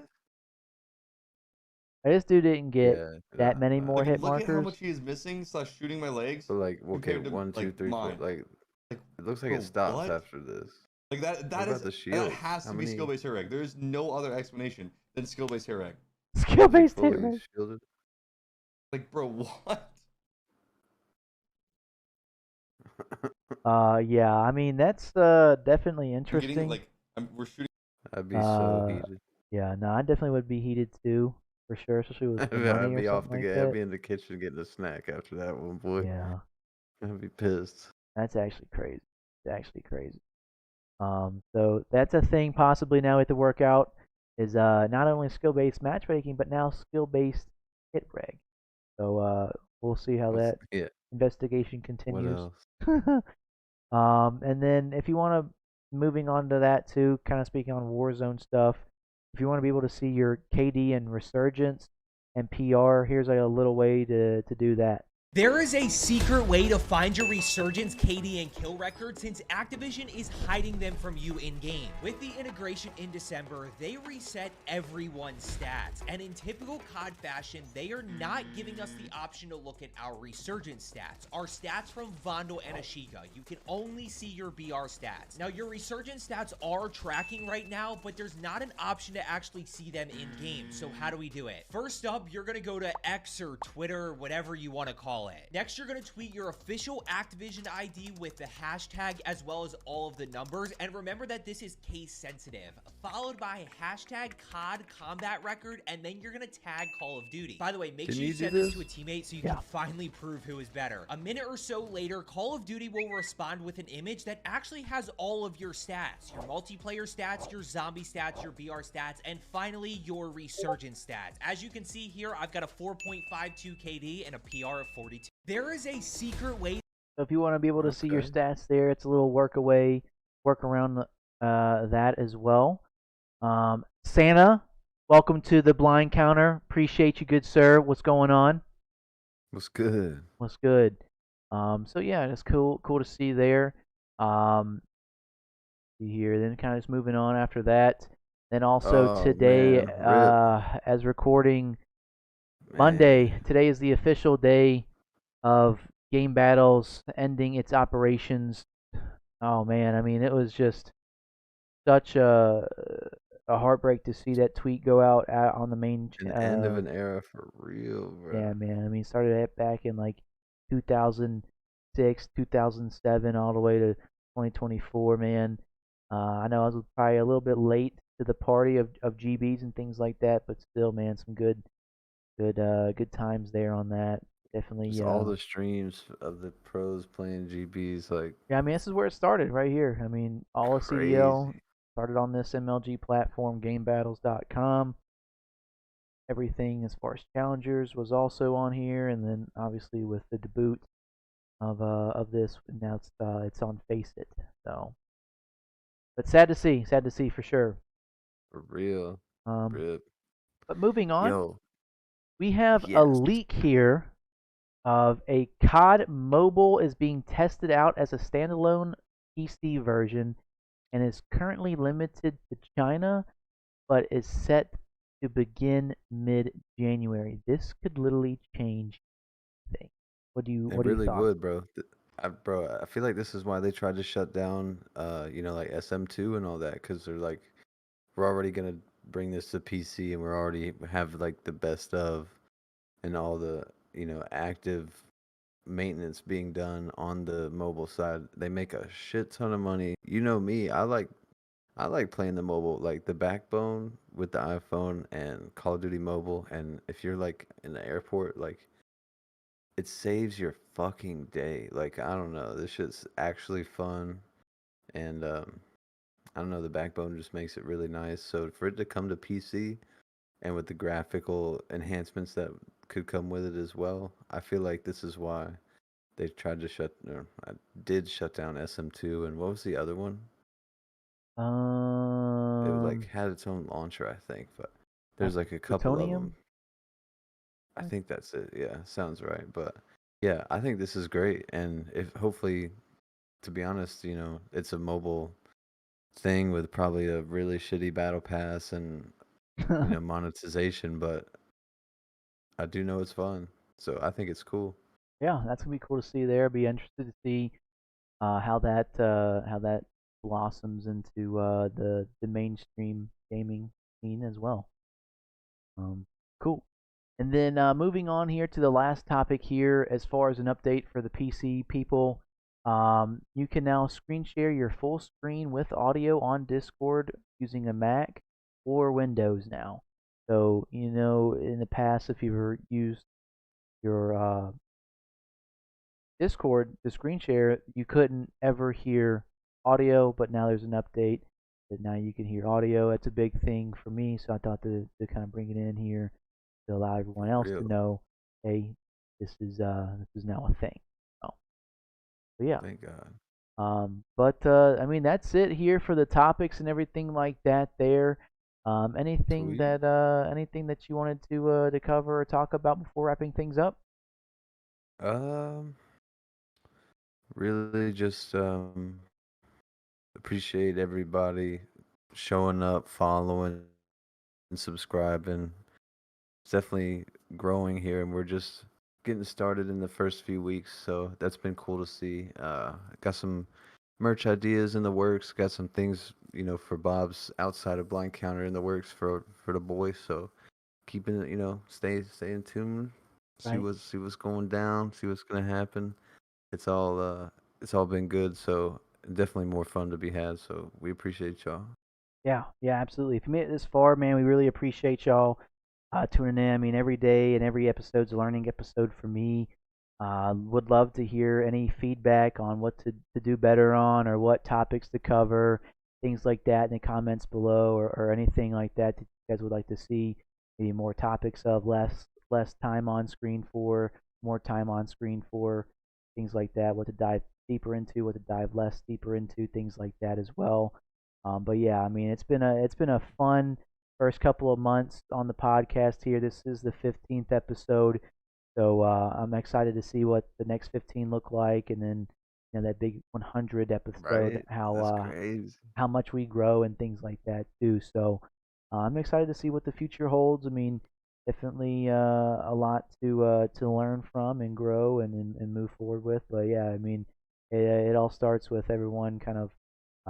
This dude didn't get that many more hit look markers. at how much he is missing / shooting my legs. But like, okay, compared to, 1, 2, like, 3, 4. mine. Like it looks like bro, it stops what? after this. Like that What about is the shields? that has How to be many- skill-based hit reg. There's no other explanation than skill-based hit reg. Skill-based hit Fully reg. shielded? Like, bro, what? Yeah, I mean that's definitely I'm interesting. getting like we're shooting. I'd be so heated. Yeah, no, I definitely would be heated too, for sure, especially with the money I'd or be off something the like I'd that. be in the kitchen getting a snack after that one, boy. Yeah, I'd be pissed. that's actually crazy. It's actually crazy. So that's a thing possibly now we have to work out is not only skill-based matchmaking, but now skill-based hit reg. So we'll see how that investigation What continues. else? And then if you want to, moving on to that too, kind of speaking on Warzone stuff, if you want to be able to see your KD and resurgence and PR, here's a little way to do that. There is a secret way to find your resurgence, KD, and kill record since Activision is hiding them from you in-game. With the integration in December, they reset everyone's stats, and in typical COD fashion, they are not giving us the option to look at our resurgence stats. Our stats from Vandal and Ashika, you can only see your BR stats. Now, your resurgence stats are tracking right now, but there's not an option to actually see them in-game, so how do we do it? First up, you're gonna go to X or Twitter, or whatever you want to call install it. Next, you're going to tweet your official Activision ID with the hashtag as well as all of the numbers. And remember that this is case sensitive, followed by hashtag COD combat record, and then you're going to tag Call of Duty. By the way, make sure you send this to a teammate so you can finally prove who is better. A minute or so later, Call of Duty will respond with an image that actually has all of your stats, your multiplayer stats, your zombie stats, your BR stats, and finally your resurgence stats. As you can see here, I've got a 4.52 KD and a PR of 42. There is a secret way. So if you want to be able to see your stats there, it's a little work around that as well. Santa, welcome to the blind counter. Appreciate you, good sir. What's going on? What's good? What's good? So yeah, it's cool to see there. See here, then kind of just moving on after that. Then also today, as recording Monday, today is the official day of Game Battles ending its operations. Oh man, I mean it was just such a heartbreak to see that tweet go out on the main. An end of an era for real, bro. Yeah, man. I mean, started it back in like 2006, 2007, all the way to 2024, man. I know I was probably a little bit late to the party of GBs and things like that, but still, man, some good times there on that. Definitely. Just all the streams of the pros playing GBs, like. Yeah, I mean, this is where it started, right here. I mean, all of CDL started on this MLG platform, GameBattles.com. Everything as far as challengers was also on here, and then obviously with the debut of this, now it's on Face It. So, but sad to see for sure. For real. But moving on, Yo, we have a leak here of a COD mobile is being tested out as a standalone PC version and is currently limited to China, but is set to begin mid-January. This could literally change things. What do you? it really would, bro. I feel like this is why they tried to shut down, like SM2 and all that, because they're like, we're already gonna bring this to PC, and we're already have like the best of, and all the active maintenance being done on the mobile side. They make a shit ton of money. You know me, I like playing the mobile, like the backbone with the iPhone and Call of Duty Mobile. And if you're like in the airport, like it saves your fucking day. Like I don't know, this shit's actually fun, and I don't know, the backbone just makes it really nice. So for it to come to PC and with the graphical enhancements that could come with it as well, I feel like this is why they tried to did shut down SM2. And what was the other one? It was like had its own launcher, I think, but there's like a couple of them. I think that's it. Yeah, sounds right. But yeah, I think this is great, and if hopefully, to be honest, it's a mobile thing with probably a really shitty battle pass and monetization, but I do know it's fun, so I think it's cool. Yeah, that's gonna be cool to see there. Be interested to see how that blossoms into the mainstream gaming scene as well. Cool. And then moving on here to the last topic here, as far as an update for the PC people, you can now screen share your full screen with audio on Discord using a Mac or Windows now. So in the past, if you've ever used your Discord to screen share, you couldn't ever hear audio, but now there's an update that now you can hear audio. That's a big thing for me, so I thought to kind of bring it in here to allow everyone else to know, hey, this is now a thing. So yeah. Thank God. But I mean that's it here for the topics and everything like that there. Anything that you wanted to cover or talk about before wrapping things up? Really just appreciate everybody showing up, following, and subscribing. It's definitely growing here, and we're just getting started in the first few weeks, so that's been cool to see. Got some merch ideas in the works, got some things, for Bob's outside of Blind Counter in the works for the boys, so keeping it, stay in tune see Right. what's going down, see what's gonna happen. It's all been good, so definitely more fun to be had. So we appreciate y'all. Yeah, yeah, absolutely. If you made it this far, man, we really appreciate y'all tuning in. I mean, every day and every episode's a learning episode for me. Would love to hear any feedback on what to do better on or what topics to cover, things like that in the comments below or anything like that that you guys would like to see. Maybe more topics of less time on screen for, more time on screen for, things like that. What to dive deeper into, what to dive less deeper into, things like that as well. But yeah, I mean, it's been a fun first couple of months on the podcast here. This is the 15th episode, so I'm excited to see what the next 15 look like, and then that big 100 episode, Right? how That's crazy. how much we grow and things like that too. So I'm excited to see what the future holds. I mean, definitely a lot to learn from and grow and move forward with. But yeah, I mean, it all starts with everyone kind of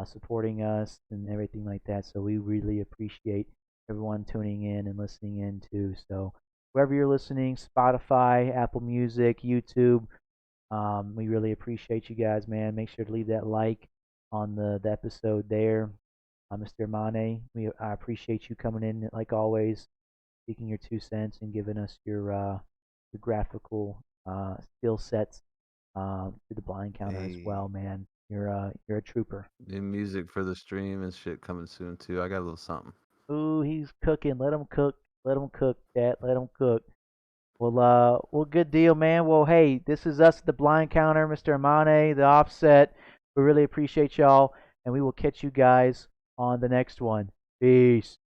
supporting us and everything like that. So we really appreciate everyone tuning in and listening in too. So wherever you're listening, Spotify, Apple Music, YouTube, we really appreciate you guys, man. Make sure to leave that like on the episode there. Mr. Amane, I appreciate you coming in like always, speaking your 2 cents and giving us your graphical skill sets to the blind counter as Hey, well, man. You're a trooper. new music for the stream and shit coming soon too. I got a little something. Ooh, he's cooking. Let him cook. Let him cook, Chat. Let him cook. Well, good deal, man. Well, hey, this is us at the Blind Counter, Mr. Amane, the Offset. We really appreciate y'all, and we will catch you guys on the next one. Peace.